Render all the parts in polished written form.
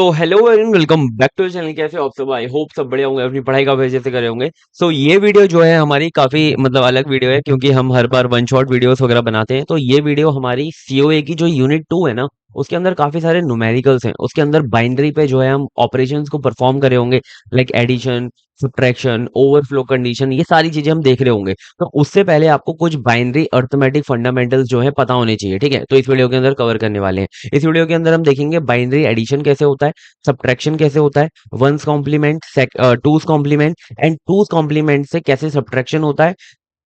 तो hello and welcome back to channel. कैसे हो आप सब? आई होप सब बढ़िया होंगे, अपनी पढ़ाई का वजह से करे होंगे। सो ये वीडियो जो है हमारी काफी अलग वीडियो है, क्योंकि हम हर बार वन शॉट वीडियोस वगैरह बनाते हैं। तो ये वीडियो हमारी सीओए की जो यूनिट 2 है ना, उसके अंदर काफी सारे न्यूमेरिकल्स हैं। उसके अंदर बाइनरी पे जो है हम ऑपरेशंस को परफॉर्म करे होंगे, like addition, subtraction, overflow condition, ये सारी चीजें हम देख रहे होंगे। तो उससे पहले आपको कुछ बाइनरी अर्थमेटिक फंडामेंटल्स जो है पता होने चाहिए, ठीक है? तो इस वीडियो के अंदर कवर करने वाले हैं। इस वीडियो के अंदर हम देखेंगे बाइनरी एडिशन कैसे होता है, सब्ट्रैक्शन कैसे होता है, one's complement, two's complement and two's complement से कैसे सब्ट्रैक्शन होता है,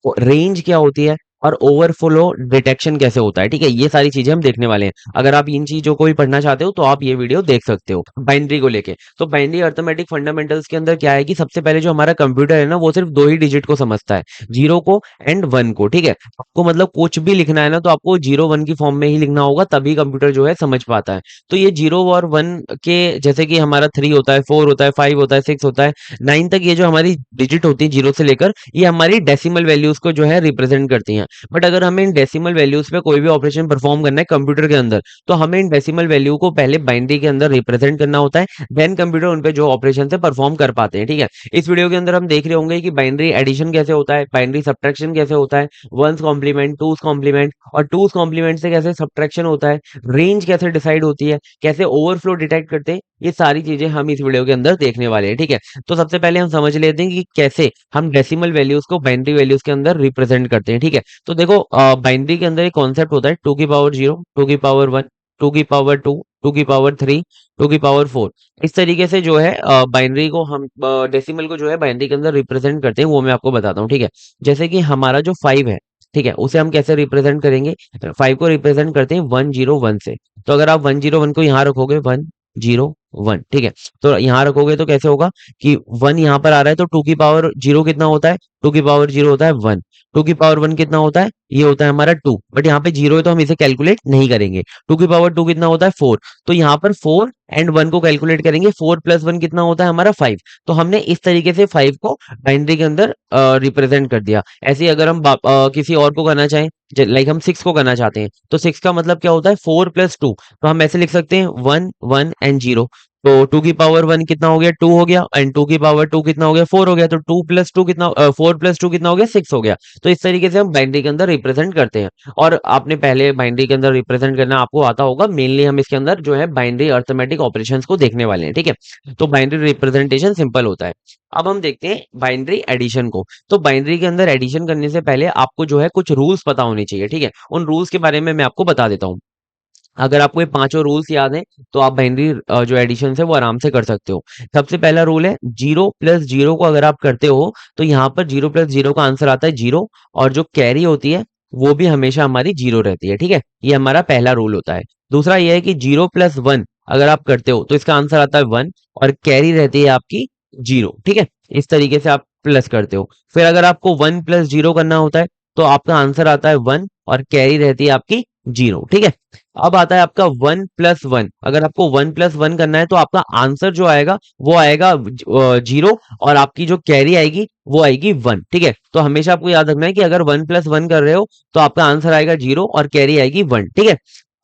रेंज क्या होती है, और ओवरफ्लो डिटेक्शन कैसे होता है, ठीक है? ये सारी चीजें हम देखने वाले हैं। अगर आप इन चीजों को भी पढ़ना चाहते हो तो आप ये वीडियो देख सकते हो बाइनरी को लेके। तो बाइनरी अर्थमेटिक फंडामेंटल्स के अंदर क्या है कि सबसे पहले जो हमारा कंप्यूटर है ना, वो सिर्फ दो ही डिजिट को समझता है, जीरो को एंड वन को, ठीक है? आपको कुछ भी लिखना है ना, तो आपको जीरो वन की फॉर्म में ही लिखना होगा, तभी कंप्यूटर जो है समझ पाता है। तो ये जीरो और वन के, जैसे कि हमारा थ्री होता है, फोर होता है, फाइव होता है, सिक्स होता है, नाइन तक, ये जो हमारी डिजिट होती है जीरो से लेकर, ये हमारी डेसिमल वैल्यूज को जो है रिप्रेजेंट करती हैं। बट अगर हमें इन डेसिमल वैल्यूज पे कोई भी ऑपरेशन परफॉर्म करना है कंप्यूटर के अंदर, तो हमें इन डेसिमल वैल्यू को पहले बाइनरी के अंदर रिप्रेजेंट करना होता है, देन कंप्यूटर उन पे जो ऑपरेशन है परफॉर्म कर पाते हैं, ठीक है? इस वीडियो के अंदर हम देख रहे होंगे कि बाइनरी एडिशन कैसे होता है, बाइनरी सब्ट्रैक्शन कैसे होता है, वंस कॉम्प्लीमेंट, टूज कॉम्प्लीमेंट, और टूज कॉम्प्लीमेंट से कैसे सब्ट्रैक्शन होता है, रेंज कैसे डिसाइड होती है, कैसे ओवरफ्लो डिटेक्ट करते हैं, ये सारी चीजें हम इस वीडियो के अंदर देखने वाले हैं, ठीक है? तो सबसे पहले हम समझ लेते हैं कि कैसे हम डेसिमल वैल्यूज को बाइनरी वैल्यूज के अंदर रिप्रेजेंट करते हैं, ठीक है? तो देखो, बाइनरी के अंदर एक कॉन्सेप्ट होता है, टू की पावर जीरो, टू की पावर वन, टू की पावर टू, टू की पावर थ्री, टू की पावर फोर। इस तरीके से जो है बाइनरी को हम, डेसिमल को जो है बाइनरी के अंदर रिप्रेजेंट करते हैं, वो मैं आपको बताता हूँ, ठीक है? जैसे कि हमारा जो फाइव है, ठीक है, उसे हम कैसे रिप्रेजेंट करेंगे? फाइव को रिप्रेजेंट करते हैं वन जीरो वन से। तो अगर आप वन जीरो वन को यहाँ रखोगे, वन जीरो वन, ठीक है, तो यहाँ रखोगे तो कैसे होगा कि वन यहाँ पर आ रहा है, तो टू की पावर जीरो कितना होता है? टू की पावर जीरो होता है वन। टू की पावर वन कितना होता है? ये होता है हमारा टू, बट यहाँ पे जीरो है तो हम इसे कैलकुलेट नहीं करेंगे। टू की पावर टू कितना होता है? फोर। तो यहाँ पर फोर एंड वन को कैलकुलेट करेंगे, फोर प्लस वन कितना होता है हमारा? फाइव। तो हमने इस तरीके से फाइव को बाइनरी के अंदर रिप्रेजेंट कर दिया। ऐसे ही अगर हम किसी और को करना चाहें, लाइक हम सिक्स को करना चाहते हैं, तो सिक्स का मतलब क्या होता है? Four plus two. तो हम ऐसे लिख सकते हैं वन वन एंड जीरो। तो टू की पावर वन कितना हो गया? टू हो गया, एंड टू की पावर टू कितना हो गया? फोर हो गया। तो टू प्लस टू कितना, फोर प्लस टू कितना हो गया? सिक्स हो गया। तो इस तरीके से हम बाइनरी के अंदर रिप्रेजेंट करते हैं। और आपने पहले बाइनरी के अंदर रिप्रेजेंट करना आपको आता होगा। मेनली हम इसके अंदर जो है बाइनरी अर्थमेटिक ऑपरेशंस को देखने वाले हैं, ठीक है? तो बाइनरी रिप्रेजेंटेशन सिंपल होता है। अब हम देखते हैं बाइनरी एडिशन को। तो बाइनरी के अंदर एडिशन करने से पहले आपको जो है कुछ रूल्स पता होने चाहिए, ठीक है? उन रूल्स के बारे में मैं आपको बता देता हूँ। अगर आपको ये पांचों रूल्स याद हैं, तो आप बाइनरी जो एडिशन है वो आराम से कर सकते हो। सबसे पहला रूल है, जीरो प्लस जीरो को अगर आप करते हो, तो यहाँ पर जीरो प्लस जीरो का आंसर आता है जीरो, और जो कैरी होती है वो भी हमेशा हमारी जीरो रहती है, ठीक है? ये हमारा पहला रूल होता है। दूसरा ये है कि जीरो प्लस वन अगर आप करते हो तो इसका आंसर आता है वन, और कैरी रहती है आपकी जीरो, ठीक है? इस तरीके से आप प्लस करते हो। फिर अगर आपको वन प्लस जीरो करना होता है, तो आपका आंसर आता है वन, और कैरी रहती है आपकी जीरो, ठीक है? अब आता है आपका वन प्लस वन। अगर आपको वन प्लस वन करना है, तो आपका आंसर जो आएगा वो आएगा जीरो, और आपकी जो कैरी आएगी वो आएगी वन, ठीक है? तो हमेशा आपको याद रखना है कि अगर वन प्लस वन कर रहे हो, तो आपका आंसर आएगा जीरो और कैरी आएगी वन, ठीक है?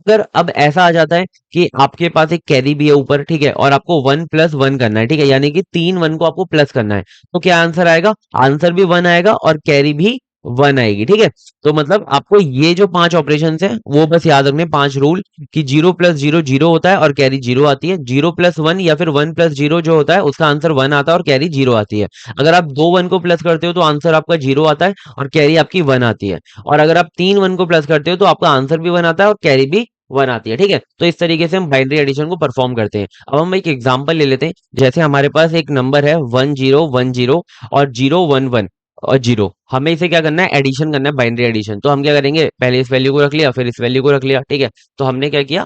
अगर अब ऐसा आ जाता है कि आपके पास एक कैरी भी है ऊपर, ठीक है, और आपको वन प्लस वन करना है, ठीक है, यानी कि तीन वन को आपको प्लस करना है, तो क्या आंसर आएगा? आंसर भी वन आएगा और कैरी भी वन आएगी, ठीक है? तो आपको ये जो पांच ऑपरेशन है वो बस याद रखने, पांच रूल, कि जीरो प्लस जीरो जीरो होता है और कैरी जीरो आती है। जीरो प्लस वन या फिर वन प्लस जीरो जो होता है उसका आंसर वन आता है और कैरी जीरो आती है। अगर आप दो वन को प्लस करते हो तो आंसर आपका जीरो आता है और कैरी आपकी वन आती है। और अगर आप तीन वन को प्लस करते हो तो आपका आंसर भी वन आता है और कैरी भी वन आती है, ठीक है? तो इस तरीके से हम बाइनरी एडिशन को परफॉर्म करते हैं। अब हम एक एग्जांपल ले लेते हैं। जैसे हमारे पास एक नंबर है वन जीरो वन जीरो और जीरो वन वन और जीरो, हमें इसे क्या करना है? एडिशन करना है, बाइनरी एडिशन। तो हम क्या करेंगे? पहले इस वैल्यू को रख लिया, फिर इस वैल्यू को रख लिया, ठीक है? तो हमने क्या किया,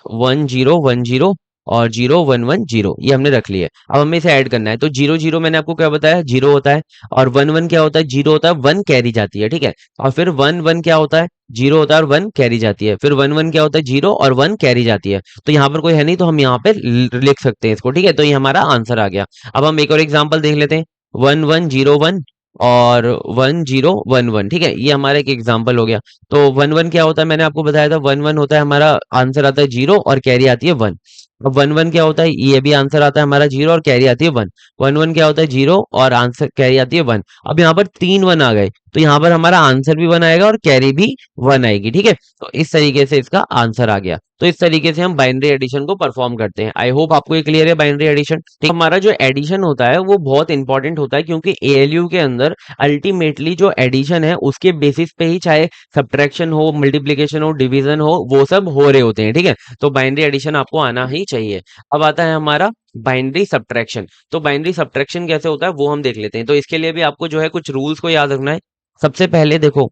वन जीरो और जीरो वन वन जीरो, ये हमने रख लिया। अब हमें इसे ऐड करना है। तो जीरो जीरो मैंने आपको क्या बताया? जीरो होता है। और वन वन क्या होता है? जीरो होता है, वन कैरी जाती है, ठीक है? और फिर वन वन क्या होता है? जीरो होता है और वन कैरी जाती है। फिर वन वन क्या होता है? जीरो और वन कैरी जाती है। तो यहाँ पर कोई है नहीं, तो हम यहाँ पे लिख सकते हैं इसको, ठीक है? तो ये हमारा आंसर आ गया। अब हम एक और एग्जाम्पल देख लेते हैं। वन वन जीरो वन और वन जीरो वन वन, ठीक है, ये हमारा एक एग्जाम्पल हो गया। तो वन वन क्या होता है? मैंने आपको बताया था, वन वन होता है, हमारा आंसर आता है जीरो और कैरी आती है वन। अब वन वन क्या होता है, ये भी आंसर आता है हमारा जीरो और कैरी आती है वन। वन वन क्या होता है, जीरो और आंसर कैरी आती है वन। अब यहाँ पर तीन वन आ गए, तो यहाँ पर हमारा आंसर भी वन आएगा और कैरी भी वन आएगी, ठीक है। तो इस तरीके से इसका आंसर आ गया। तो इस तरीके से हम बाइनरी एडिशन को परफॉर्म करते हैं। आई होप आपको ये क्लियर है बाइनरी एडिशन। ठीक, हमारा जो एडिशन होता है वो बहुत इंपॉर्टेंट होता है, क्योंकि एएलयू के अंदर अल्टीमेटली जो एडिशन है उसके बेसिस पे ही, चाहे सब्ट्रैक्शन हो, मल्टीप्लीकेशन हो, डिवीजन हो, वो सब हो रहे होते हैं, ठीक है। तो बाइनरी एडिशन आपको आना ही चाहिए। अब आता है हमारा बाइनरी सब्ट्रैक्शन। तो बाइनरी सब्ट्रैक्शन कैसे होता है वो हम देख लेते हैं। तो इसके लिए भी आपको जो है कुछ रूल्स को याद रखना है। सबसे पहले देखो,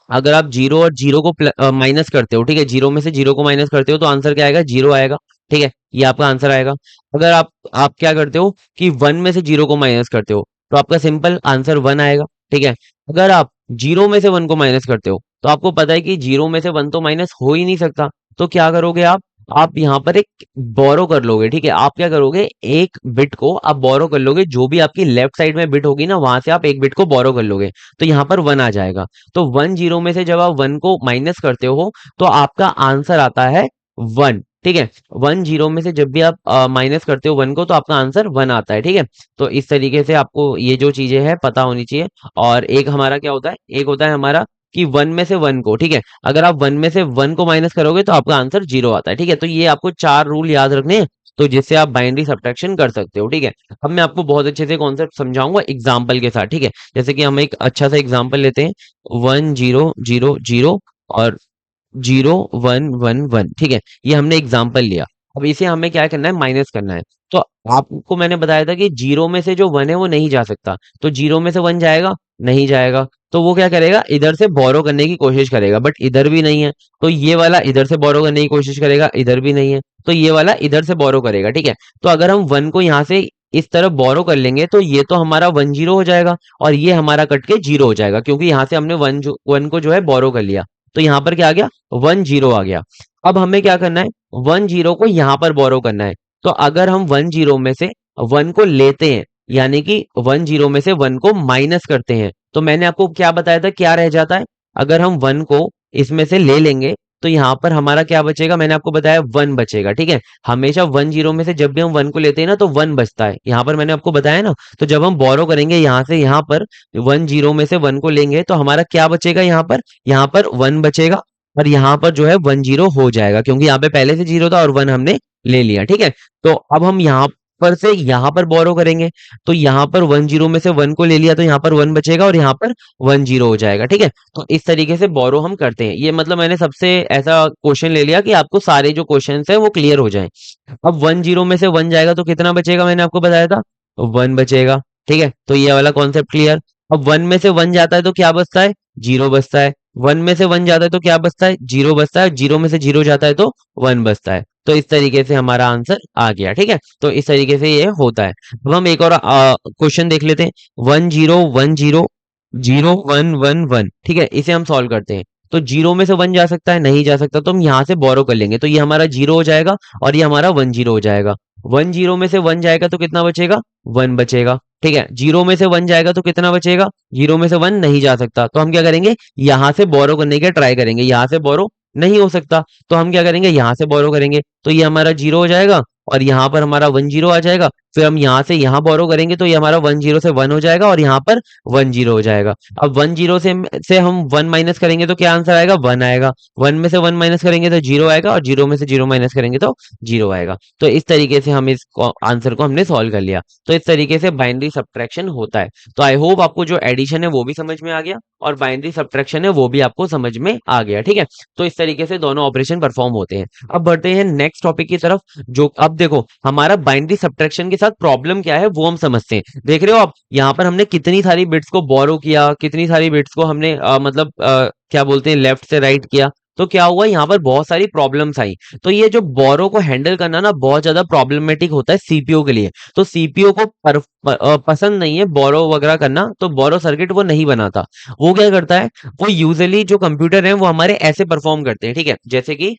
अगर आप जीरो और जीरो को माइनस करते हो, ठीक है, जीरो में से जीरो को माइनस करते हो तो आंसर क्या आएगा, जीरो आएगा, ठीक है, ये आपका आंसर आएगा। अगर आप क्या करते हो कि वन में से जीरो को माइनस करते हो तो आपका सिंपल आंसर वन आएगा, ठीक है। अगर आप जीरो में से वन को माइनस करते हो तो आपको पता है कि जीरो में से वन तो माइनस हो ही नहीं सकता, तो क्या करोगे आप यहाँ पर एक बोरो कर लोगे, ठीक है। आप क्या करोगे, एक बिट को आप बोरो कर लोगे, जो भी आपकी लेफ्ट साइड में बिट होगी ना वहां से आप एक बिट को बोरो कर लोगे, तो यहाँ पर वन आ जाएगा। तो वन जीरो में से जब आप वन को माइनस करते हो तो आपका आंसर आता है वन, ठीक है। वन जीरो में से जब भी आप माइनस करते हो वन को तो आपका आंसर वन आता है, ठीक है। तो इस तरीके से आपको ये जो चीजें हैं पता होनी चाहिए। और एक हमारा क्या होता है, एक होता है हमारा कि वन में से वन को, ठीक है, अगर आप वन में से वन को माइनस करोगे तो आपका आंसर जीरो आता है, ठीक है। तो ये आपको चार रूल याद रखने हैं, तो जिससे आप बाइनरी सब्ट्रैक्शन कर सकते हो, ठीक है। अब मैं आपको बहुत अच्छे से कॉन्सेप्ट समझाऊंगा एग्जाम्पल के साथ, ठीक है। जैसे कि हम एक अच्छा सा एग्जाम्पल लेते हैं, वन जीरो जीरो जीरो और जीरो वन वन वन, ठीक है, ये हमने एग्जाम्पल लिया। अब इसे हमें क्या करना है, माइनस करना है। तो आपको मैंने बताया था कि जीरो में से जो वन है वो नहीं जा सकता, तो जीरो में से वन जाएगा, नहीं जाएगा, तो वो क्या करेगा, इधर से बोरो करने की कोशिश करेगा, बट इधर भी नहीं है, तो ये वाला इधर से बोरो करने की कोशिश करेगा, इधर भी नहीं है, तो ये वाला इधर से बोरो करेगा, ठीक है। तो अगर हम वन को यहाँ से इस तरफ बोरो कर लेंगे तो ये तो हमारा वन जीरो हो जाएगा और ये हमारा कट के जीरो हो जाएगा, क्योंकि यहाँ से हमने वन को जो है बोरो कर लिया। तो यहाँ पर क्या आ गया, वन जीरो आ गया। अब हमें क्या करना है, वन जीरो को यहाँ पर बोरो करना है। तो अगर हम वन जीरो में से वन को लेते हैं, यानी कि वन जीरो में से वन को माइनस करते हैं, तो मैंने आपको क्या बताया था, क्या रह जाता है, अगर हम वन को इसमें से ले लेंगे तो यहाँ पर हमारा क्या बचेगा, मैंने आपको बताया वन बचेगा, ठीक है। हमेशा वन जीरो में से जब भी हम वन को लेते हैं ना तो वन बचता है, यहाँ पर मैंने आपको बताया ना। तो जब हम बोरो करेंगे यहाँ से यहाँ पर, वन जीरो में से वन को लेंगे तो हमारा क्या बचेगा, यहाँ पर वन बचेगा और यहाँ पर जो है वन जीरो हो जाएगा, क्योंकि यहाँ पे पहले से जीरो था और वन हमने ले लिया, ठीक है। तो अब हम यहाँ पर से यहाँ पर बोरो करेंगे, तो यहाँ पर वन जीरो में से वन को ले लिया तो यहाँ पर वन बचेगा और यहाँ पर वन जीरो हो जाएगा, ठीक है। तो इस तरीके से बोरो हम करते हैं। ये मतलब मैंने सबसे ऐसा क्वेश्चन ले लिया कि आपको सारे जो क्वेश्चन है वो क्लियर हो जाए। अब वन जीरो में से वन जाएगा तो कितना बचेगा, मैंने आपको बताया था वन बचेगा, ठीक है। तो ये वाला कॉन्सेप्ट क्लियर। अब वन में से वन जाता है तो क्या बचता है, जीरो बचता है। वन में से वन जाता है तो क्या बचता है, जीरो बचता है। जीरो में से जीरो जाता है तो वन बचता है। तो इस तरीके से हमारा आंसर आ गया, ठीक है। तो इस तरीके से ये होता है। अब हम एक और क्वेश्चन देख लेते हैं, one zero zero one one one, ठीक है, इसे हम सॉल्व करते हैं। तो जीरो में से वन जा सकता है, नहीं जा सकता, तो हम यहाँ से बोरो कर लेंगे, तो ये हमारा जीरो हो जाएगा और ये हमारा वन जीरो हो जाएगा। वन जीरो में से वन जाएगा तो कितना बचेगा, वन बचेगा, ठीक है। जीरो में से वन जाएगा तो कितना बचेगा, जीरो में से वन नहीं जा सकता, तो हम क्या करेंगे, यहाँ से बोरो करने के ट्राई करेंगे। यहाँ से बोरो नहीं हो सकता तो हम क्या करेंगे, यहाँ से बोरो करेंगे, तो ये हमारा जीरो हो जाएगा और यहाँ पर हमारा वन जीरो आ जाएगा। फिर हम यहाँ से यहाँ बोरो करेंगे तो ये हमारा वन जीरो से वन हो जाएगा और यहाँ पर वन जीरो हो जाएगा। अब वन जीरो से हम वन माइनस करेंगे तो क्या आंसर आएगा, वन आएगा। वन में से वन माइनस करेंगे तो जीरो आएगा और जीरो में से जीरो माइनस करेंगे तो जीरो आएगा। तो इस तरीके से हम इस आंसर को हमने सॉल्व कर लिया। तो इस तरीके से बाइनरी सब्ट्रैक्शन होता है। तो आई होप आपको जो एडिशन है वो भी समझ में आ गया और बाइनरी सब्ट्रैक्शन है वो भी आपको समझ में आ गया, ठीक है। तो इस तरीके से दोनों ऑपरेशन परफॉर्म होते हैं। अब बढ़ते हैं नेक्स्ट टॉपिक की तरफ, जो अब देखो हमारा बाइनरी सब्ट्रैक्शन के साथ प्रॉब्लम क्या है वो हम समझते हैं। देख रहे हो आप, यहाँ पर हमने कितनी सारी बिट्स को बोरो किया, कितनी सारी बिट्स को हमने क्या बोलते हैं, लेफ्ट से राइट किया। तो क्या हुआ, यहाँ पर बहुत सारी प्रॉब्लम्स आई। तो ये जो बोरो को हैंडल करना ना बहुत ज्यादा प्रॉब्लमेटिक होता है सीपीयू के लिए। तो सीपीयू को पसंद नहीं है बोरो वगैरह करना, तो बोरो सर्किट वो नहीं बनाता। वो क्या करता है, वो यूजुअली जो कंप्यूटर है वो हमारे ऐसे परफॉर्म करते हैं, ठीक है। जैसे कि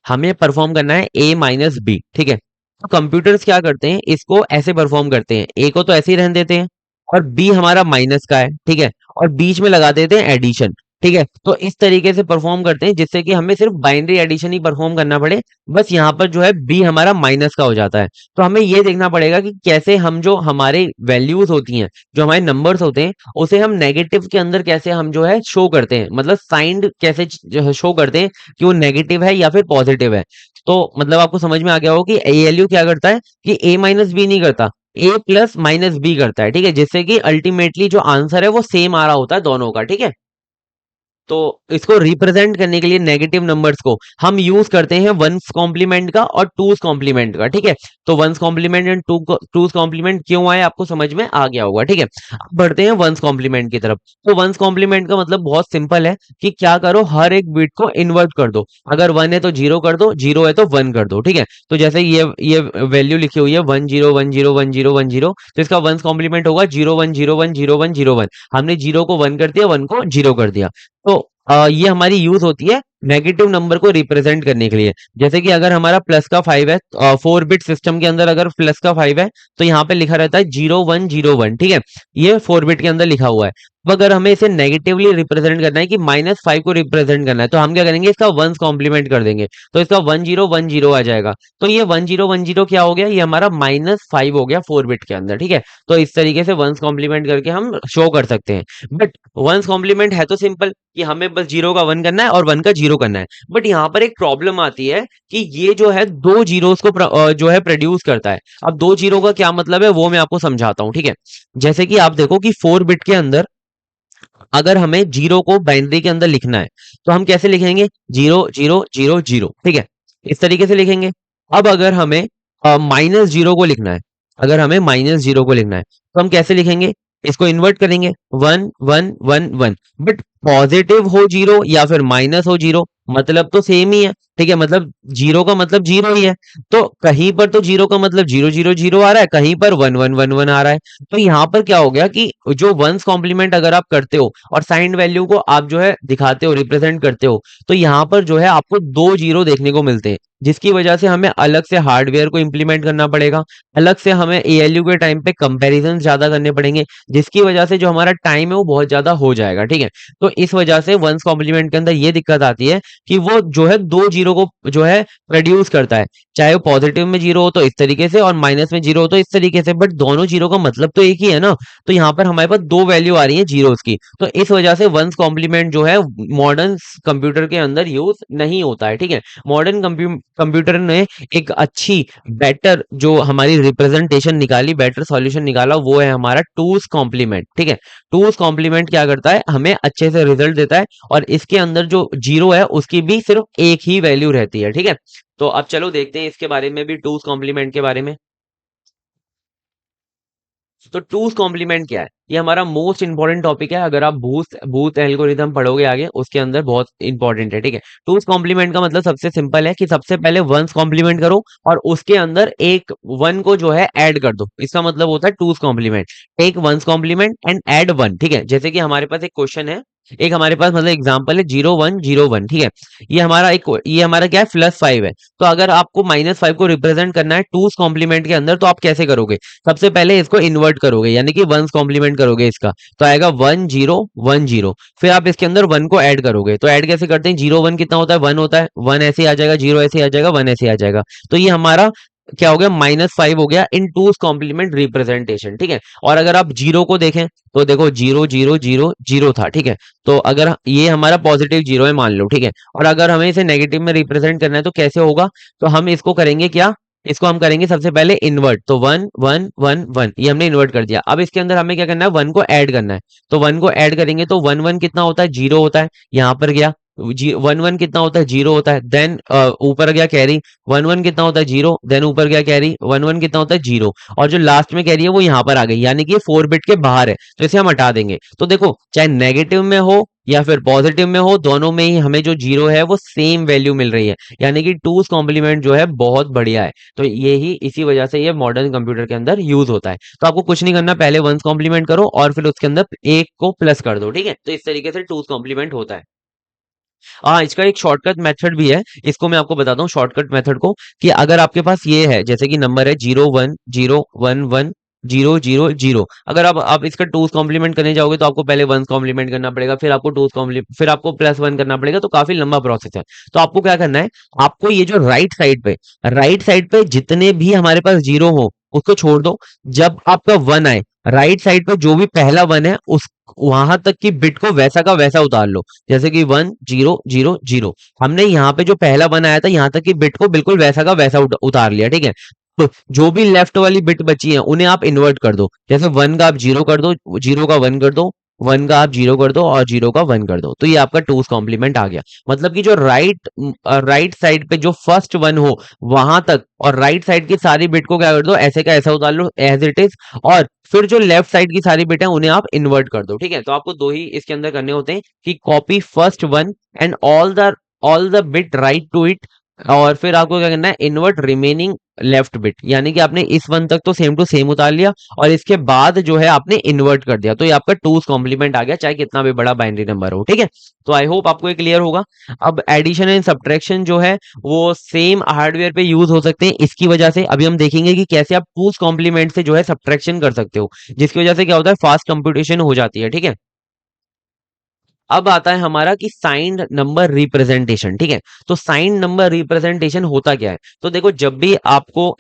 हमें परफॉर्म करना है ए माइनस बी, ठीक है। तो कंप्यूटर्स क्या करते हैं, इसको ऐसे परफॉर्म करते हैं, ए को तो ऐसे ही रहने देते हैं और बी हमारा माइनस का है, ठीक है, और बीच में लगा देते हैं एडिशन। ठीक है, तो इस तरीके से परफॉर्म करते हैं जिससे कि हमें सिर्फ बाइनरी एडिशन ही परफॉर्म करना पड़े। बस यहाँ पर जो है बी हमारा माइनस का हो जाता है। तो हमें ये देखना पड़ेगा कि कैसे हम जो हमारे वैल्यूज होती हैं, जो हमारे नंबर्स होते हैं, उसे हम नेगेटिव के अंदर कैसे हम जो है शो करते हैं, मतलब साइंड कैसे शो करते हैं कि वो नेगेटिव है या फिर पॉजिटिव है। तो मतलब आपको समझ में आ गया हो कि एएलयू क्या करता है कि ए माइनस बी नहीं करता, ए प्लस माइनस बी करता है। ठीक है, जिससे कि अल्टीमेटली जो आंसर है वो सेम आ रहा होता है दोनों का। ठीक है, तो इसको रिप्रेजेंट करने के लिए नेगेटिव नंबर्स को हम यूज करते हैं वंस कॉम्प्लीमेंट का और टूस कॉम्प्लीमेंट का। ठीक है, तो वंस कॉम्प्लीमेंट एंड टूस कॉम्प्लीमेंट क्यों आए आपको समझ में आ गया होगा। ठीक है, अब बढ़ते हैं वंस कॉम्प्लीमेंट की तरफ। तो वंस कॉम्प्लीमेंट का मतलब बहुत सिंपल है कि क्या करो, हर एक बिट को इन्वर्ट कर दो। अगर वन है तो जीरो कर दो, जीरो है तो वन कर दो। ठीक है, तो जैसे ये वैल्यू लिखी हुई है 10 10 10 10 तो इसका वंस कॉम्प्लीमेंट होगा 0 1 0 1 0 1 0 1। हमने जीरो को वन कर दिया, वन को जीरो कर दिया। तो ये हमारी यूज होती है नेगेटिव नंबर को रिप्रेजेंट करने के लिए। जैसे कि अगर हमारा प्लस का 5 है, 4 बिट सिस्टम के अंदर अगर प्लस का 5 है तो यहाँ पे लिखा रहता है 0 1 0 1। ठीक है, ये 4 बिट के अंदर लिखा हुआ है। अब अगर हमें इसे नेगेटिवली रिप्रेजेंट करना है कि -5 को रिप्रेजेंट करना है, तो हम क्या करेंगे, इसका वंस कॉम्प्लीमेंट कर देंगे। तो इसका 10 10 आ जाएगा। तो ये 10 10 क्या हो गया, ये हमारा -5 हो गया 4 बिट के अंदर। ठीक है, तो इस तरीके से वंस कॉम्प्लीमेंट करके हम शो कर सकते हैं। बट वंस कॉम्प्लीमेंट है तो सिंपल कि हमें बस जीरो का वन करना है और वन का जीरो करना है। बट यहाँ पर एक प्रॉब्लम आती है कि ये जो है दो जीरोस को जो है प्रोड्यूस करता है। अब दो जीरो का क्या मतलब है वो मैं आपको समझाता हूँ। ठीक है, जैसे कि आप देखो कि 4 बिट के अंदर अगर हमें जीरो को बाइनरी के अंदर लिखना है तो हम कैसे लिखेंगे, 0 0 0 0। ठीक है, इस तरीके से लिखेंगे। अब अगर हमें -0 को लिखना है, अगर हमें -0 को लिखना है तो हम कैसे लिखेंगे, इसको इन्वर्ट करेंगे 1 1 1 1। बट पॉजिटिव हो जीरो या फिर माइनस हो जीरो, मतलब तो सेम ही है। ठीक है, मतलब जीरो का मतलब जीरो ही है। तो कहीं पर तो जीरो का मतलब 0 0 0 आ रहा है, कहीं पर 1 1 1 1 आ रहा है। तो यहाँ पर क्या हो गया कि जो वंस कॉम्प्लीमेंट अगर आप करते हो और साइंड वैल्यू को आप जो है दिखाते हो, रिप्रेजेंट करते हो, तो यहाँ पर जो है आपको दो जीरो देखने को मिलते हैं, जिसकी वजह से हमें अलग से हार्डवेयर को इंप्लीमेंट करना पड़ेगा। अलग से हमें एएलयू के टाइम पे कंपैरिजन ज्यादा करने पड़ेंगे, जिसकी वजह से जो हमारा टाइम है वो बहुत ज्यादा हो जाएगा। ठीक है, तो इस वजह से वंस कॉम्प्लीमेंट के अंदर ये दिक्कत आती है कि वो जो है दो जीरो को जो है प्रोड्यूस करता है। चाहे वो पॉजिटिव में जीरो हो तो इस तरीके से और माइनस में जीरो हो तो इस तरीके से, बट दोनों जीरो का मतलब तो एक ही है ना। तो यहाँ पर हमारे पास दो वैल्यू आ रही है जीरोस की। तो इस वजह से वंस कॉम्प्लीमेंट जो है मॉडर्न कंप्यूटर के अंदर यूज नहीं होता है। ठीक है, मॉडर्न कंप्यूटर ने एक अच्छी बेटर जो हमारी रिप्रेजेंटेशन निकाली, बेटर सॉल्यूशन निकाला, वो है हमारा टूस कॉम्प्लीमेंट। ठीक है, टूस कॉम्प्लीमेंट क्या करता है, हमें अच्छे से रिजल्ट देता है और इसके अंदर जो जीरो है उसकी भी सिर्फ एक ही वैल्यू रहती है। ठीक है, तो अब चलो देखते हैं इसके बारे में भी, टूस कॉम्प्लीमेंट के बारे में। तो टूस कॉम्प्लीमेंट क्या है, ये हमारा मोस्ट इंपॉर्टेंट टॉपिक है। अगर आप बूस्ट बूस्ट एल्गोरिथम पढ़ोगे आगे, उसके अंदर बहुत इंपॉर्टेंट है। ठीक है, टूस कॉम्प्लीमेंट का मतलब सबसे सिंपल है कि सबसे पहले वंस कॉम्प्लीमेंट करो और उसके अंदर एक वन को जो है ऐड कर दो, इसका मतलब होता है two's complement. Take once complement and add one. ठीक है, जैसे कि हमारे पास एक क्वेश्चन है, एक हमारे पास मतलब एग्जांपल है 0 1 0 1। ठीक है, ये हमारा क्या है, +5 है। तो अगर आपको -5 को रिप्रेजेंट करना है टूस कॉम्प्लीमेंट के अंदर तो आप कैसे करोगे, सबसे पहले इसको इन्वर्ट करोगे, यानी कि वंस कॉम्प्लीमेंट करोगे इसका, तो आएगा 1 0 1 0। फिर आप इसके अंदर वन को ऐड करोगे, तो ऐड कैसे करते हैं, 0 1 कितना होता है, वन होता है, वन ऐसे ही आ जाएगा, जीरो ऐसे ही आ जाएगा, वन ऐसे ही आ जाएगा। तो ये हमारा क्या हो गया, -5 हो गया इन टूस कॉम्प्लीमेंट रिप्रेजेंटेशन। ठीक है, और अगर आप जीरो को देखें तो देखो 0 0 0 0 था। ठीक है, तो अगर ये हमारा पॉजिटिव जीरो है मान लो, ठीक है, और अगर हमें इसे नेगेटिव में रिप्रेजेंट करना है तो कैसे होगा, तो हम इसको करेंगे क्या, इसको हम करेंगे सबसे पहले इन्वर्ट। तो 1 1 1 1 ये हमने इन्वर्ट कर दिया। अब इसके अंदर हमें क्या करना है, वन को ऐड करना है। तो वन को ऐड करेंगे तो 1 1 कितना होता है, जीरो होता है, यहाँ पर गया 1 1 कितना होता है, जीरो होता है। देन ऊपर गया कैरी, 1 1 कितना होता है, जीरो। देन ऊपर गया कैरी, 1 1 कितना होता है, जीरो। और जो लास्ट में कैरी है वो यहाँ पर आ गई, यानी कि ये 4 बिट के बाहर है, तो इसे हम हटा देंगे। तो देखो चाहे नेगेटिव में हो या फिर पॉजिटिव में हो, दोनों में ही हमें जो जीरो है वो सेम वैल्यू मिल रही है, यानी कि टूस कॉम्प्लीमेंट जो है बहुत बढ़िया है। तो ये ही इसी वजह से ये मॉडर्न कंप्यूटर के अंदर यूज होता है। तो आपको कुछ नहीं करना, पहले वंस कॉम्प्लीमेंट करो और फिर उसके अंदर एक को प्लस कर दो। ठीक है, तो इस तरीके से टूस कॉम्प्लीमेंट होता है। हाँ, इसका एक शॉर्टकट मेथड भी है, इसको मैं आपको बताता हूँ शॉर्टकट मेथड को, कि अगर आपके पास ये है जैसे कि नंबर है 0 1 0 1 1 जीरो जीरो जीरो। अगर आप इसका टूज कॉम्प्लीमेंट करने जाओगे तो आपको पहले वंस कॉम्प्लीमेंट करना पड़ेगा, फिर आपको टूज कॉम्प्लीमेंट, फिर आपको प्लस वन करना पड़ेगा, तो काफी लंबा प्रोसेस है। तो आपको क्या करना है, आपको ये जो राइट साइड पे जितने भी हमारे पास जीरो हो उसको छोड़ दो। जब आपका वन आए, राइट साइड पे जो भी पहला वन है उस वहां तक की बिट को वैसा का वैसा उतार लो। जैसे कि 1 0 0 0, हमने यहाँ पे जो पहला वन आया था यहाँ तक की बिट को बिल्कुल वैसा का वैसा उतार लिया, ठीक है। तो जो भी लेफ्ट वाली बिट बची है उन्हें आप इन्वर्ट कर दो। जैसे वन का आप जीरो कर दो, जीरो का वन कर दो, वन का आप जीरो कर दो और जीरो का वन कर दो, तो ये आपका टूज कॉम्प्लीमेंट आ गया। मतलब कि जो राइट साइड पे जो फर्स्ट वन हो वहां तक, और राइट साइड की सारी बिट को क्या कर दो, ऐसे का ऐसा उतार लो एज इट इज, और फिर जो लेफ्ट साइड की सारी बिट है उन्हें आप इन्वर्ट कर दो, ठीक है। तो आपको दो ही इसके अंदर करने होते हैं कि copy first one and all the bit right to it, और फिर आपको क्या करना है, इन्वर्ट रिमेनिंग लेफ्ट बिट, यानी कि आपने इस वन तक तो सेम टू सेम उतार लिया और इसके बाद जो है आपने इन्वर्ट कर दिया, तो ये आपका टूज कॉम्प्लीमेंट आ गया, चाहे कितना भी बड़ा बाइनरी नंबर हो, ठीक है। तो आई होप आपको ये क्लियर होगा। अब एडिशन एंड सब्ट्रैक्शन जो है वो सेम हार्डवेयर पे यूज हो सकते हैं, इसकी वजह से अभी हम देखेंगे कि कैसे आप टूज कॉम्प्लीमेंट से जो है सब्ट्रैक्शन कर सकते हो, जिसकी वजह से क्या होता है, फास्ट कंप्यूटेशन हो जाती है, ठीक है। अब आता है हमारा कि साइंड नंबर रिप्रेजेंटेशन, ठीक है। तो साइंड नंबर रिप्रेजेंटेशन होता क्या है, तो देखो जब भी आपको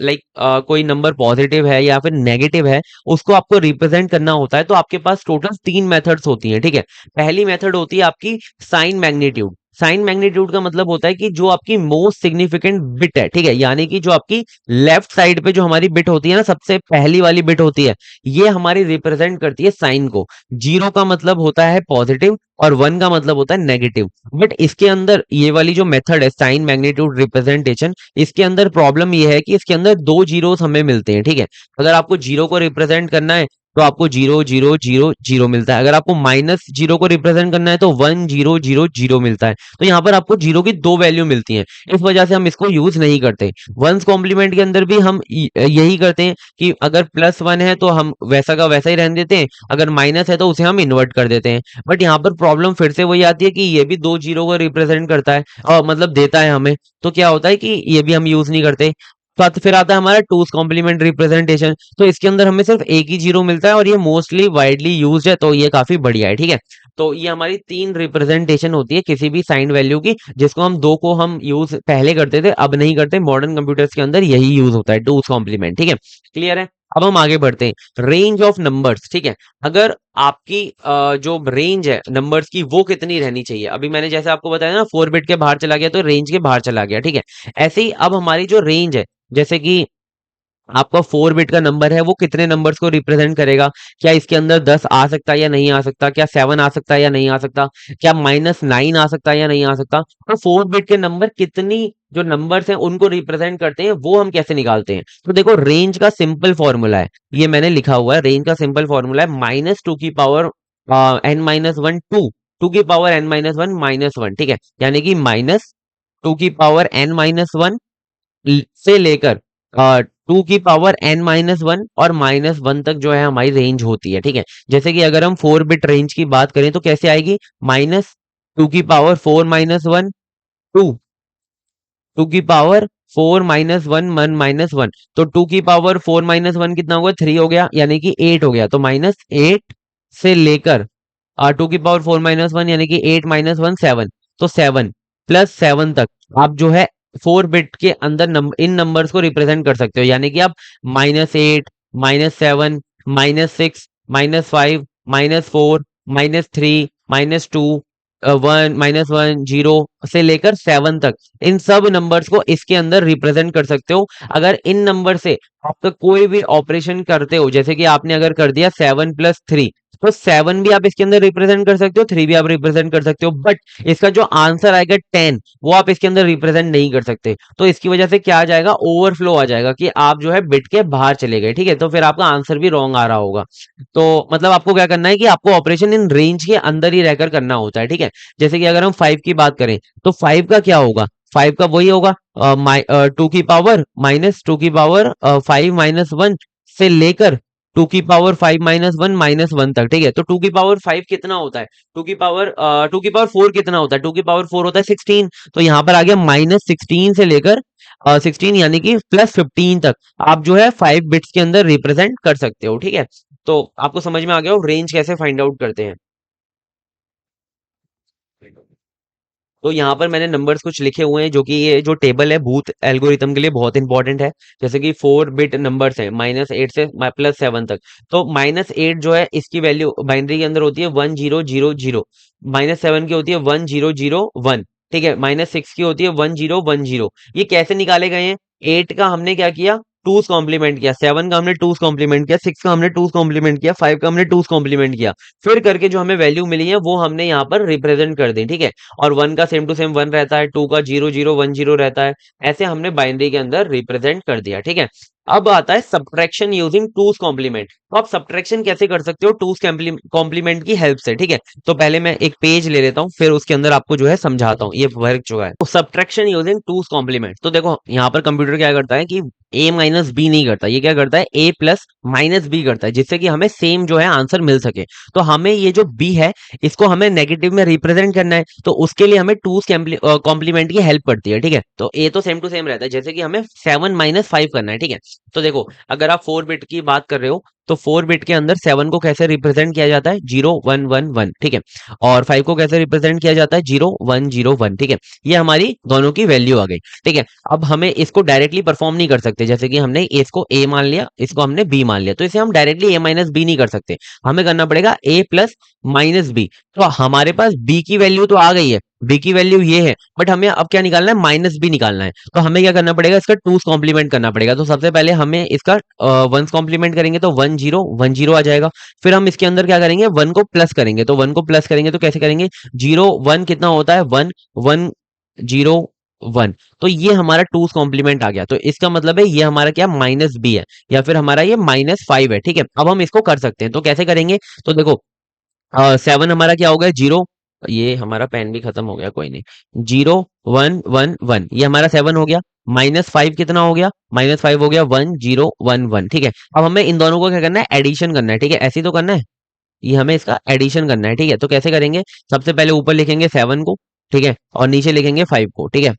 कोई नंबर पॉजिटिव है या फिर नेगेटिव है उसको आपको रिप्रेजेंट करना होता है, तो आपके पास टोटल तीन मेथड्स होती हैं, ठीक है। पहली मेथड होती है आपकी साइन मैग्नीट्यूड। साइन मैग्नीट्यूड का मतलब होता है कि जो आपकी मोस्ट सिग्निफिकेंट बिट है, ठीक है, यानी कि जो आपकी लेफ्ट साइड पे जो हमारी बिट होती है ना, सबसे पहली वाली बिट होती है, ये हमारी रिप्रेजेंट करती है साइन को। जीरो का मतलब होता है पॉजिटिव और वन का मतलब होता है नेगेटिव। बट इसके अंदर ये वाली जो मेथड है साइन मैग्नीट्यूड रिप्रेजेंटेशन, इसके अंदर प्रॉब्लम ये है कि इसके अंदर दो जीरोस हमें मिलते हैं, ठीक है। अगर आपको जीरो को रिप्रेजेंट करना है तो आपको जीरो जीरो जीरो जीरो मिलता है, अगर आपको माइनस जीरो को रिप्रेजेंट करना है तो 1 0 0 0 मिलता है। तो यहाँ पर आपको जीरो की दो वैल्यू मिलती है, इस वजह से हम इसको यूज नहीं करते। वंस कॉम्प्लीमेंट के अंदर भी हम यही करते हैं कि अगर प्लस वन है तो हम वैसा का वैसा ही रहने देते हैं, अगर माइनस है तो उसे हम इन्वर्ट कर देते हैं। बट यहाँ पर प्रॉब्लम फिर से वही आती है कि ये भी दो जीरो को रिप्रेजेंट करता है और मतलब देता है हमें, तो क्या होता है कि ये भी हम यूज नहीं करते। फिर आता है हमारा टूज कॉम्प्लीमेंट रिप्रेजेंटेशन, तो इसके अंदर हमें सिर्फ एक ही जीरो मिलता है और ये मोस्टली वाइडली यूज्ड है, तो ये काफी बढ़िया है, ठीक है। तो ये हमारी तीन रिप्रेजेंटेशन होती है किसी भी साइन वैल्यू की, जिसको हम दो को हम यूज पहले करते थे, अब नहीं करते। मॉडर्न कंप्यूटर्स के अंदर यही यूज होता है, टूज कॉम्प्लीमेंट, ठीक है। क्लियर है। अब हम आगे बढ़ते हैं, रेंज ऑफ नंबर्स, ठीक है। अगर आपकी जो रेंज है नंबर्स की वो कितनी रहनी चाहिए, अभी मैंने जैसे आपको बताया ना 4 बिट के बाहर चला गया तो रेंज के बाहर चला गया, ठीक है। ऐसे ही अब हमारी जो रेंज है, जैसे कि आपका 4 बिट का नंबर है वो कितने नंबर्स को रिप्रेजेंट करेगा, क्या इसके अंदर 10 आ सकता है या नहीं आ सकता, क्या 7 आ सकता है या नहीं आ सकता, क्या -9 आ सकता है या नहीं आ सकता। तो 4 बिट के नंबर कितनी जो नंबर्स हैं उनको रिप्रेजेंट करते हैं वो हम कैसे निकालते हैं, तो देखो रेंज का सिंपल फॉर्मूला है, ये मैंने लिखा हुआ है। रेंज का सिंपल फॉर्मूला है -2 की पावर n-1 टू की पावर n-1 -1, ठीक है। यानी कि -2 की पावर n-1 से लेकर 2 की पावर n-1 और -1 तक जो है हमारी रेंज होती है, ठीक है। जैसे कि अगर हम 4 बिट रेंज की बात करें तो कैसे आएगी, -2 की पावर 4 - 1 टू 2 की पावर 4 - 1 1 तो 2 की पावर 4 - 1 कितना होगा, 3 हो गया, यानी कि 8 हो गया। तो -8 से लेकर 2 की पावर 4 - 1 यानी कि 8 - 1 7, तो 7 +7 तक आप जो है 4 बिट के अंदर इन नंबर्स को रिप्रेजेंट कर सकते हो, यानी कि आप -8 -7 -6 -5 -4 -3 -2 1 -1 0 से लेकर 7 तक इन सब नंबर्स को इसके अंदर रिप्रेजेंट कर सकते हो। अगर इन नंबर से आपका कोई भी ऑपरेशन करते हो, जैसे कि आपने अगर कर दिया 7 + 3, तो 7 भी आप इसके अंदर रिप्रेजेंट कर सकते हो, 3 भी आप रिप्रेजेंट कर सकते हो, बट इसका जो आंसर आएगा 10 वो आप इसके अंदर रिप्रेजेंट नहीं कर सकते। तो इसकी वजह से क्या आ जाएगा, ओवरफ्लो आ जाएगा कि आप जो है बिट के बाहर चले गए, ठीक है। तो फिर आपका आंसर भी रॉन्ग आ रहा होगा। तो मतलब आपको क्या करना है कि आपको ऑपरेशन इन रेंज के अंदर ही रहकर करना होता है, ठीक है। जैसे कि अगर हम 5 की बात करें तो 5 का क्या होगा, 5 का वही होगा 2 की पावर 5 - 1 से लेकर 2 की पावर 5 - 1 -1 तक, ठीक है। तो 2 की पावर 5 कितना होता है, 2 की पावर 4 कितना होता है, 2 की पावर 4 होता है 16, तो यहाँ पर आ गया -16 से लेकर 16 यानी कि +15 तक आप जो है 5 बिट्स के अंदर रिप्रेजेंट कर सकते हो। ठीक है, तो आपको समझ में आ गया हो रेंज कैसे फाइंड आउट करते हैं। तो यहाँ पर मैंने नंबर्स कुछ लिखे हुए हैं जो कि ये जो टेबल है बूथ एल्गोरिथम के लिए बहुत इंपॉर्टेंट है। जैसे कि 4 बिट नंबर्स हैं -8 से +7 तक। तो -8 जो है इसकी वैल्यू बाइनरी के अंदर होती है 1000, -7 की होती है 1001, ठीक है, -6 की होती है 1010। ये कैसे निकाले गए हैं? 8 का हमने क्या किया, टूस कॉम्प्लीमेंट किया, 7 का हमने टूस कॉम्प्लीमेंट किया, 6 का हमने टूस कॉम्प्लीमेंट किया, 5 का हमने टूस कॉम्प्लीमेंट किया, फिर करके जो हमें वैल्यू मिली है वो हमने यहाँ पर रिप्रेजेंट कर दी। ठीक है, और 1 का सेम टू सेम 1 रहता है, 2 का 0010 रहता है। ऐसे हमने बाइनरी के अंदर रिप्रेजेंट कर दिया। ठीक है, अब आता है सब्ट्रैक्शन यूजिंग टूस कॉम्प्लीमेंट। तो आप सब्ट्रैक्शन कैसे कर सकते हो टूस कॉम्प्लीमेंट की हेल्प से। ठीक है, तो पहले मैं एक पेज ले लेता हूँ, फिर उसके अंदर आपको जो है समझाता हूँ ये वर्क जो है। तो सब्ट्रैक्शन यूजिंग टूस कॉम्प्लीमेंट, तो देखो यहाँ पर कंप्यूटर क्या करता है कि ए माइनस बी नहीं करता, ये क्या करता है ए प्लस माइनस बी करता है, जिससे कि हमें सेम जो है आंसर मिल सके। तो हमें ये जो बी है इसको हमें नेगेटिव में रिप्रेजेंट करना है, तो उसके लिए हमें टूस कॉम्प्लीमेंट की हेल्प पड़ती है। ठीक है, तो ए तो सेम टू सेम रहता है, जैसे कि हमें 7 - 5 करना है। ठीक है, तो देखो अगर आप 4 बिट की बात कर रहे हो तो 4 बिट के अंदर 7 को कैसे रिप्रेजेंट किया जाता है, 0111। ठीक है, और 5 को कैसे रिप्रेजेंट किया जाता है, 0101। ठीक है, ये हमारी दोनों की वैल्यू आ गई। ठीक है, अब हमें इसको डायरेक्टली परफॉर्म नहीं कर सकते, जैसे कि हमने इसको ए मान लिया, इसको हमने बी मान लिया, तो इसे हम डायरेक्टली ए माइनस बी नहीं कर सकते, हमें करना पड़ेगा ए प्लस माइनस बी। तो हमारे पास बी की वैल्यू तो आ गई है, बी की वैल्यू ये है, बट हमें अब क्या निकालना है, माइनस बी निकालना है। तो हमें क्या करना पड़ेगा, इसका टूस कॉम्प्लीमेंट करना पड़ेगा। तो सबसे पहले हमें इसका वंस कॉम्प्लीमेंट करेंगे तो 1010 आ जाएगा। फिर हम इसके अंदर क्या करेंगे, 1 को प्लस करेंगे, तो 1 को प्लस करेंगे तो कैसे करेंगे, 01 कितना होता है, 1101। तो ये हमारा टूस कॉम्प्लीमेंट आ गया, तो इसका मतलब है ये हमारा क्या माइनस बी है, या फिर हमारा ये -5 है। ठीक है, अब हम इसको कर सकते हैं, तो कैसे करेंगे, तो देखो 7 हमारा क्या हो गया, 0, ये हमारा पेन भी खत्म हो गया, कोई नहीं, 0111, ये हमारा 7 हो गया। -5 कितना हो गया, -5 हो गया 1011। ठीक है, अब हमें इन दोनों को क्या करना है, एडिशन करना है। ठीक है, ऐसे ही तो करना है, ये हमें इसका एडिशन करना है। ठीक है, तो कैसे करेंगे, सबसे पहले ऊपर लिखेंगे 7 को, ठीक है, और नीचे लिखेंगे 5 को। ठीक है,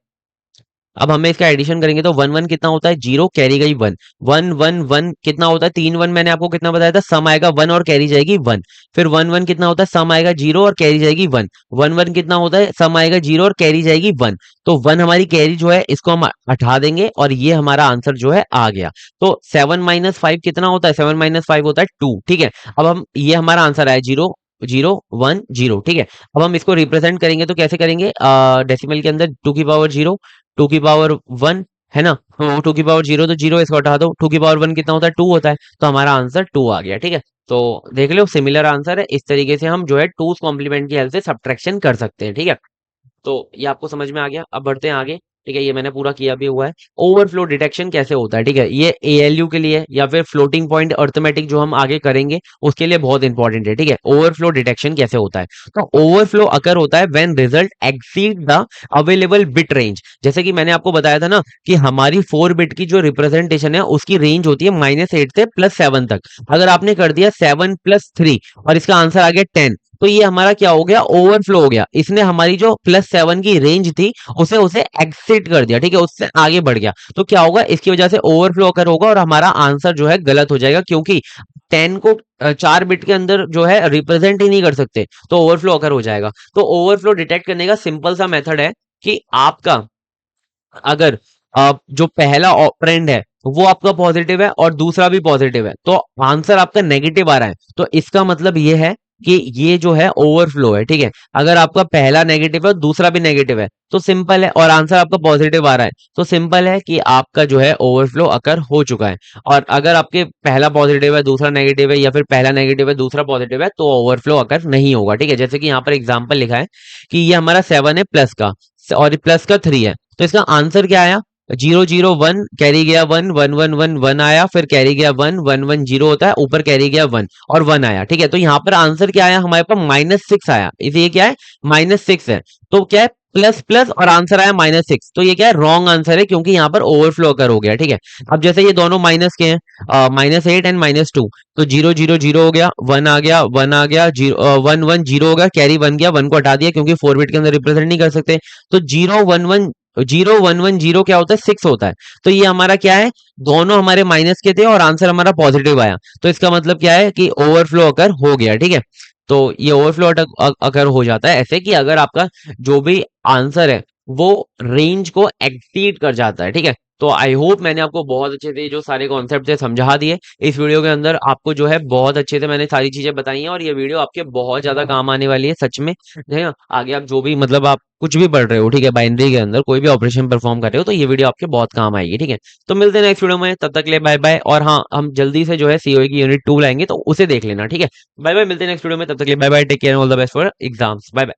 अब हमें इसका एडिशन करेंगे तो 1 1 कितना होता है, 0, कैरी गई 1, 1 1 1 कितना होता है, 3 1 मैंने आपको कितना बताया था, सम आएगा 1 और कैरी जाएगी 1। फिर 1 1 कितना होता है, सम आएगा 0 और कैरी जाएगी 1, 1 1 कितना होता है, सम आएगा 0 और कैरी जाएगी 1। तो 1 हमारी कैरी जो है इसको हम हटा देंगे और ये हमारा आंसर जो है आ गया। तो 7 - 5 कितना होता है, 7 - 5 होता है 2। ठीक है, अब हम ये हमारा आंसर आया 0 0 1 0। ठीक है, अब हम इसको रिप्रेजेंट करेंगे तो कैसे करेंगे, डेसिमल के अंदर 2 की पावर 0, 2 की पावर 1 है ना, तो 2 की पावर 0 तो 0, इसको हटा दो, 2 की पावर 1 कितना होता है, 2 होता है, तो हमारा आंसर 2 आ गया। ठीक है, तो देख लो सिमिलर आंसर है, इस तरीके से हम जो है टूस कॉम्प्लीमेंट की हेल्प से सब्ट्रैक्शन कर सकते हैं। ठीक है, तो ये आपको समझ में आ गया, अब बढ़ते हैं आगे। ठीक है, ये मैंने पूरा किया भी हुआ है। ओवरफ्लो डिटेक्शन कैसे होता है, ठीक है, ये एएलयू के लिए या फिर फ्लोटिंग पॉइंट अर्थमेटिक जो हम आगे करेंगे उसके लिए बहुत इंपॉर्टेंट है। ठीक है, ओवरफ्लो डिटेक्शन कैसे होता है, तो ओवरफ्लो अकर होता है when result exceed the available bit range. जैसे कि मैंने आपको बताया था ना कि हमारी 4 बिट की जो रिप्रेजेंटेशन है उसकी रेंज होती है -8 से +7 तक। अगर आपने कर दिया 7 + 3 और इसका आंसर आ गया 10, तो ये हमारा क्या हो गया, ओवरफ्लो हो गया, इसने हमारी जो +7 की रेंज थी उसे उसे एक्सिड कर दिया। ठीक है, उससे आगे बढ़ गया, तो क्या होगा, इसकी वजह से ओवरफ्लो अकर होगा और हमारा आंसर जो है गलत हो जाएगा, क्योंकि 10 को 4 बिट के अंदर जो है रिप्रेजेंट ही नहीं कर सकते, तो ओवरफ्लो अकर हो जाएगा। तो ओवरफ्लो डिटेक्ट करने का सिंपल सा मेथड है कि आपका अगर जो पहला ऑपरेंड है वो आपका पॉजिटिव है और दूसरा भी पॉजिटिव है, तो आंसर आपका नेगेटिव आ रहा है, तो इसका मतलब ये है कि ये जो है ओवरफ्लो है। ठीक है, अगर आपका पहला नेगेटिव है दूसरा भी नेगेटिव है तो सिंपल है, और आंसर आपका पॉजिटिव आ रहा है तो सिंपल है कि आपका जो है ओवरफ्लो अकर हो चुका है। और अगर आपके पहला पॉजिटिव है दूसरा नेगेटिव है, या फिर पहला नेगेटिव है दूसरा पॉजिटिव है, तो ओवरफ्लो अकर नहीं होगा। ठीक है, जैसे कि यहाँ पर एग्जाम्पल लिखा है कि ये हमारा 7 है प्लस का, और प्लस का 3 है, तो इसका आंसर क्या आया, 0 0 1 कैरी गया 1, 1 1 1 1 आया, फिर कैरी गया 1, 1 1 0 होता है, ऊपर कैरी गया 1 और 1 आया। ठीक है, तो यहाँ पर आंसर क्या आया, हमारे पास -6 आया, इसे ये क्या है, -6 है, तो क्या है, प्लस प्लस और आंसर आया -6, तो ये क्या है, रॉन्ग आंसर है, क्योंकि यहाँ पर ओवरफ्लो कर हो गया। ठीक है, अब जैसे ये दोनों माइनस के हैं, -8 एंड -2, तो 0 0 0 हो गया, 1 आ गया, 1 आ गया, 1 1 0 हो गया, कैरी 1 गया, 1 को हटा दिया क्योंकि 4 बिट के अंदर रिप्रेजेंट नहीं कर सकते, तो 0 1 1 0 1 1 0 क्या होता है, 6 होता है। तो ये हमारा क्या है, दोनों हमारे माइनस के थे और आंसर हमारा पॉजिटिव आया। तो इसका मतलब क्या है कि ओवरफ्लो अकर हो गया, ठीक है। तो ये ओवरफ्लो अगर हो जाता है ऐसे कि अगर आपका जो भी आंसर है वो रेंज को एक्सीड कर जाता है, ठीक है। तो आई होप मैंने आपको बहुत अच्छे से जो सारे कॉन्सेप्ट है समझा दिए। इस वीडियो के अंदर आपको जो है बहुत अच्छे से मैंने सारी चीजें बताई हैं और ये वीडियो आपके बहुत ज्यादा काम आने वाली है सच में, है ना। आगे आप जो भी मतलब आप कुछ भी पढ़ रहे हो, ठीक है, बाइनरी के अंदर कोई भी ऑपरेशन परफॉर्म कर रहे हो तो ये वीडियो आपके बहुत काम आएगी, ठीक है। तो मिलते हैं नेक्स्ट वीडियो में, तब तक के लिए बाय बाय। और हाँ, हम जल्दी से जो है सीओए की यूनिट 2 लाएंगे तो उसे देख लेना, ठीक है। बाय बाय, मिलते हैं नेक्स्ट वीडियो में, तब तक के लिए bye bye, take care, all the best for exams, bye bye.